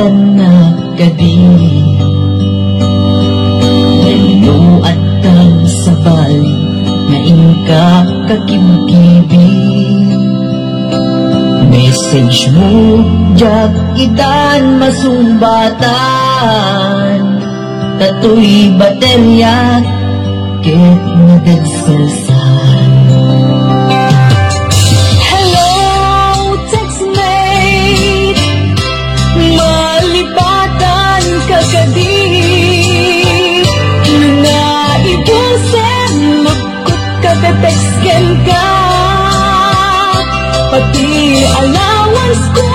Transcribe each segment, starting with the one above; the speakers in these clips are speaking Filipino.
Adan na gadi Naluat kang sa bali Na ingka kakimkibi Message mo jak itan masumbatan Tatoy baterya ket nagagsalsan Hello textmate Malibatan kagadi Nga ibusen lukot katetexken ka Pati allowance ko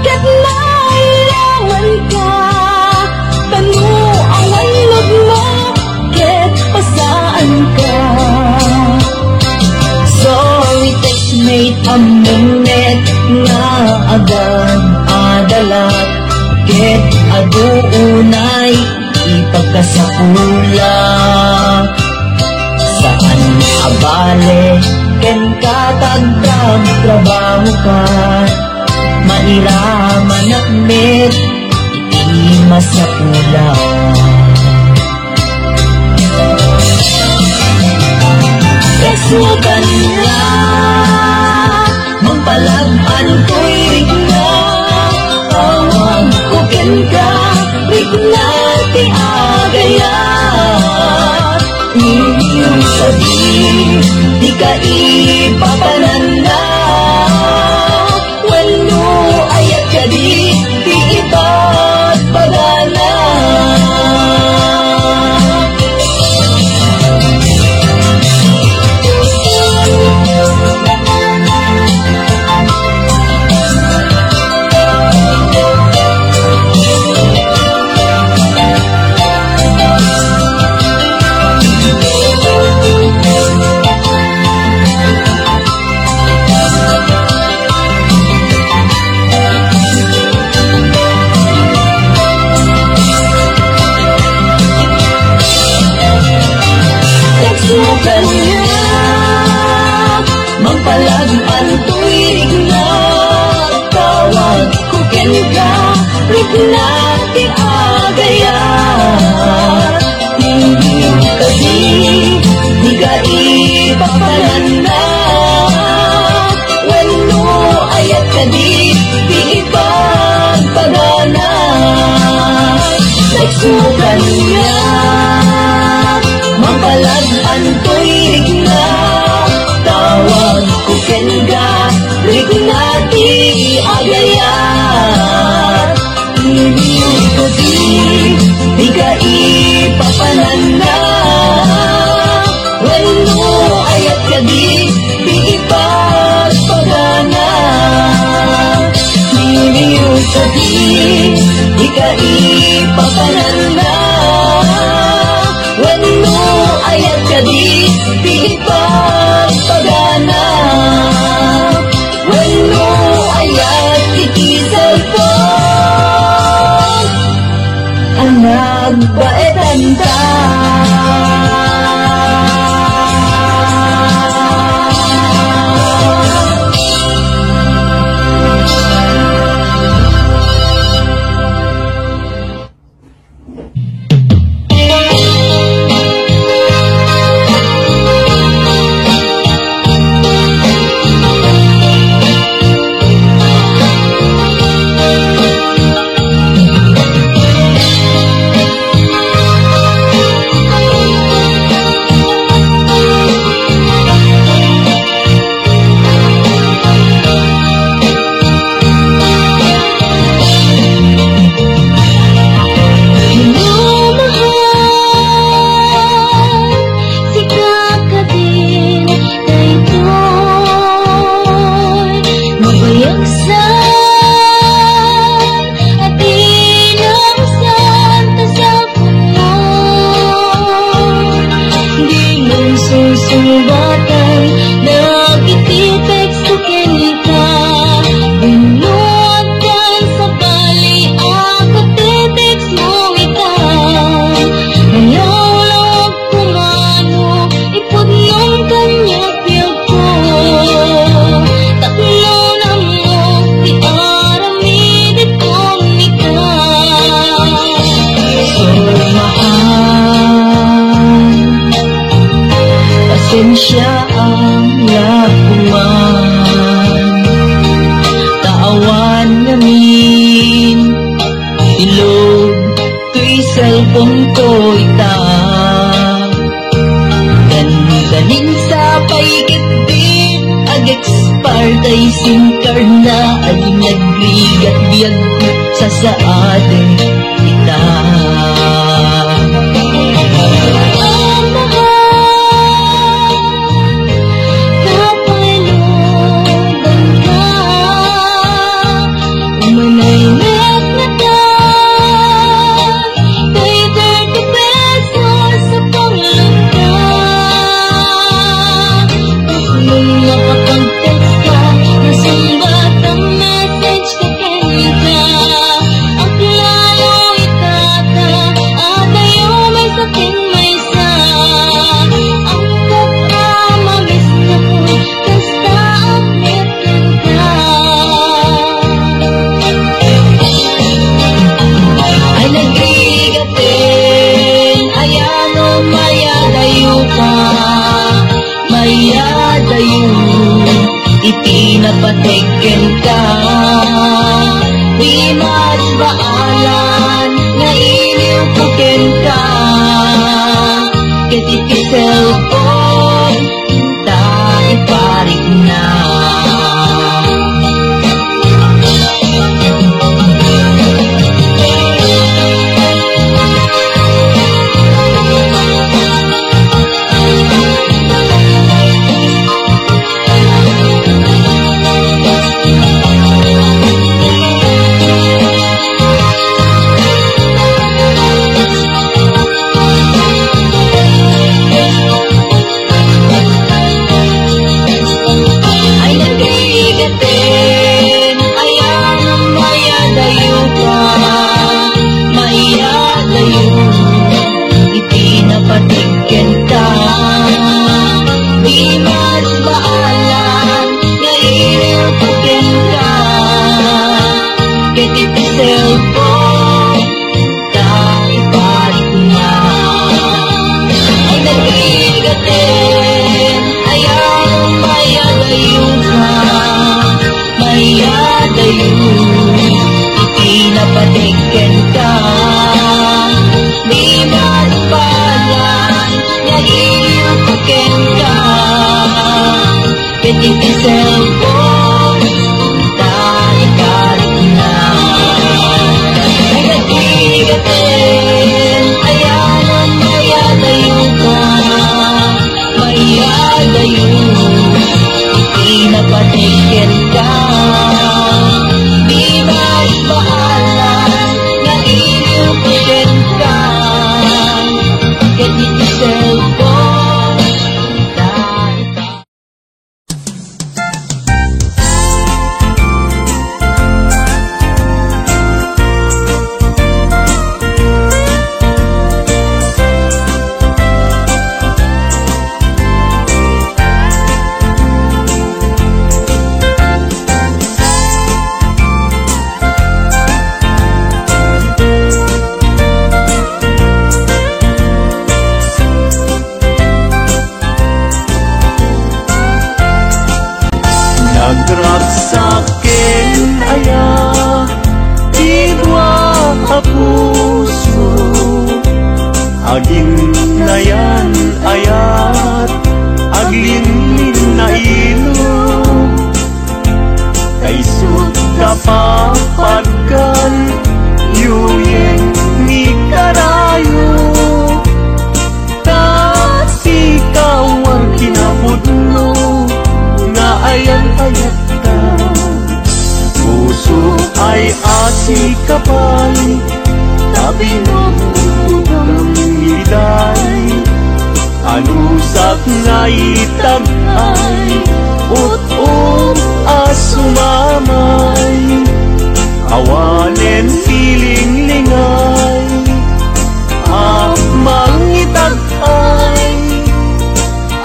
ket nailawan ka Tanu awan log mo ket pasaan ka Sorry textmate amengnet nga agan adalat ket aduunay ipagkasapula Saan abale ken katagdag trabaho ka Mairaman at met iti masapula Kesukan na Magpalaban ko'y rigna Tawag ko ken ka Rigna ti agayat Iyong sabi Di ka ipapananda Wano ayat ka di Di iba't pagana Magpalaban tuwig na Tawag ko ken ka Rigna ti agayat Hindi kasi Di ka ipapananda Wano ayat ka di Di ipagpagana Nagsukan niya Magpalaban tuwig na Tawag ko ken ka Rigna ti agayat Hindi ko di ka ipapananda Wano ayat ka di ipagpagana Hindi ko di ka ipapananda Wano ayat ka di ipagpagana Wano ayat itisal ko Ang nagbaetan ka biyag sa saade kita. Itinapatikin ka, di masbaalan na iniupukin ka. Kitipisel ko, tayo parik na. Itinapatikin ka, di masbalan na iniupukin ka. Kitipisel ko, tayo parik na. Ay nag-igatin, ayan ang mayadayo ka, mayadayo. Itinapatikin ka, di masbalan na iniupukin ka. Kitipisel ko, nagragsakin aya tidwa a puso aging nayan ayat aglinmin na ilo kaisut kapapagkan yuyeng ni karayo kasi kawang kinapudno nga ayan-ayat ka. Puso ay asi kapay, nabinugang iday, anusak nga itagay, ut-ut asumamay, awalen feeling lingay, mangitagay,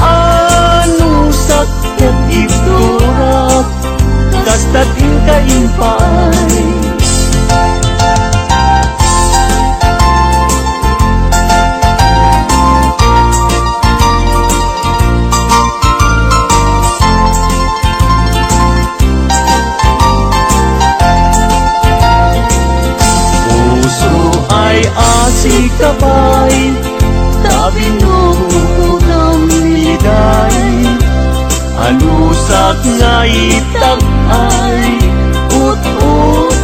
anusak ket iturak, kasta't kaimpay. Sikapay, tabinugang liday, anusak nga itagay, ut-ut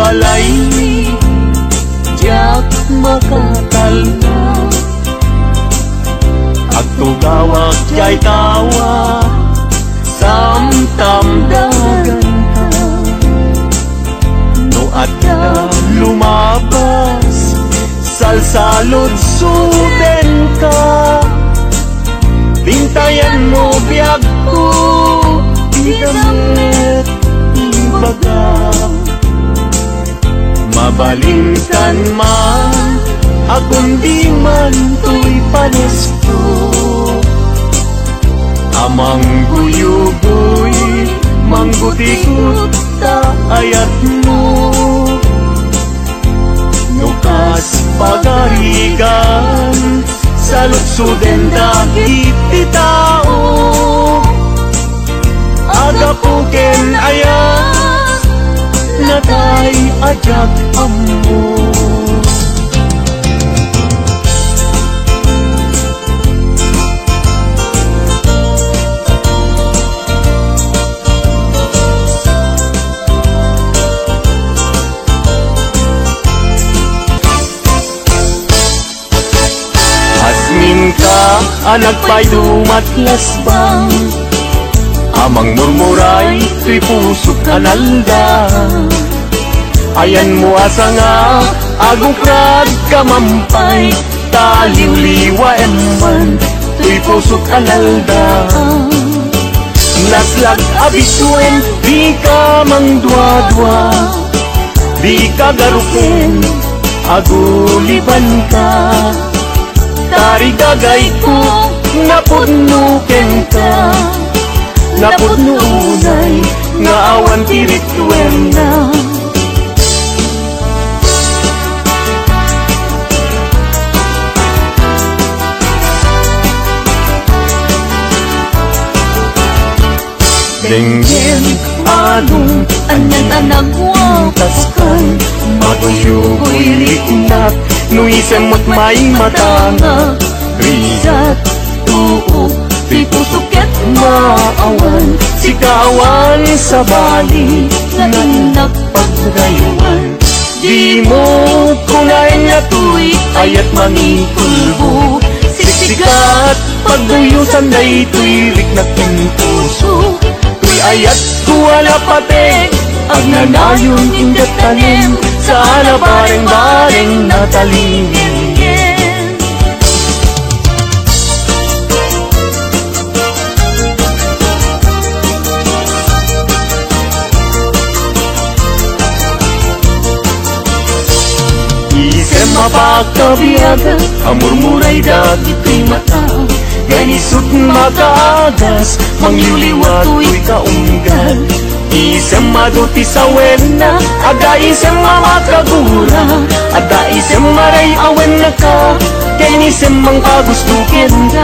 balay diak makatalna. Agtugawag kay tawa samtam dagan ka. No adda lumabas salsalod suden ka. Bintayan mo biyag ko di damit imbaga. Mabalintan man akong di man to'y panis ko. Amang guyugoy manggutikot ta ayat mo. Nukas pagarigan sa lutsuden dagiti ti tao. Agapuken ayat natay ajak ammo. Ka anak pa'y dumatlasbang. Amang murmuray tuy puso kanalda. Ayan mo asa nga agong prad kamampay. Taliw-liwa eman tuy puso kanalda. Naslag abisuen di ka mangdwa-dwa. Di ka garukin aguliban ka. Tari gagay ko, napudnuken ka. Napudnunay, nga awan tirituen na. Denggen, anong, anyan anagwang taskan. Maguyugoy riknat, nuisemot may matanga. Rizat, tuok, di pusuket maawan. Sikawan sa bali, nganak pagrayuan. Di mo kunain na tuy, ayat mangitulbo. Siksikat, pagduyusan day tuy riknat ng puso. Tuy ayat kuwala patek, ang nanayon indat tanim. Sana bareng-bareng natalingin. Isem mapakabiyaga, ang murmuray dagito'y mata. Ganisot makaagas, mangyuliwa to'y kaunggal. Isem maduti sa wena, aga isem mamakagura. Ada isem maray awen na ka, kaya isem ang kagustukin ka.